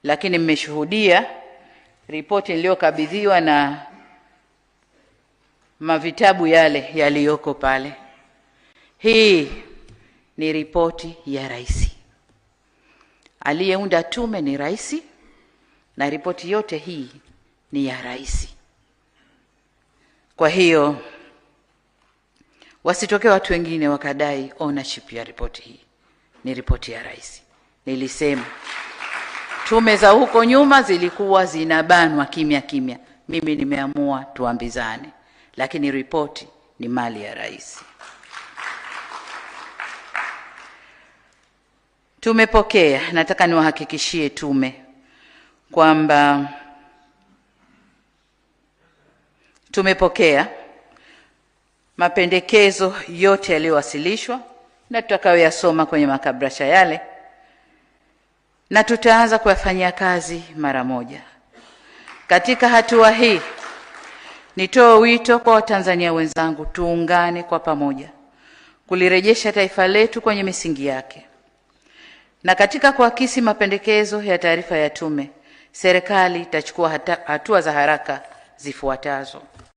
lakini mmeshuhudia ripoti niliyokabidhiwa na mavitabu yale yaliyoko pale. Hii ni ripoti ya rais. Aliyeunda tume ni rais, na ripoti yote hii ni ya rais. Kwa hiyo wasitokee watu wengine wakadai ownership ya ripoti hii. Ni ripoti ya rais. Nilisema tume za huko nyuma zilikuwa zinabanwa kimya kimya. Mimi nimeamua tuambizane, lakini ripoti ni mali ya rais. Tumepokea, nataka niwahakikishie tume kwamba tumepokea mapendekezo yote yaliyowasilishwa na tutakayoyasoma kwenye makabrasha yale, na tutaanza kuyafanyia kazi mara moja. Katika hatua hii nitoe wito kwa Watanzania wenzangu, tuungane kwa pamoja kulirejesha taifa letu kwenye misingi yake. Na katika kuakisi mapendekezo ya taarifa ya tume, serikali itachukua hatua za haraka zifuatazo.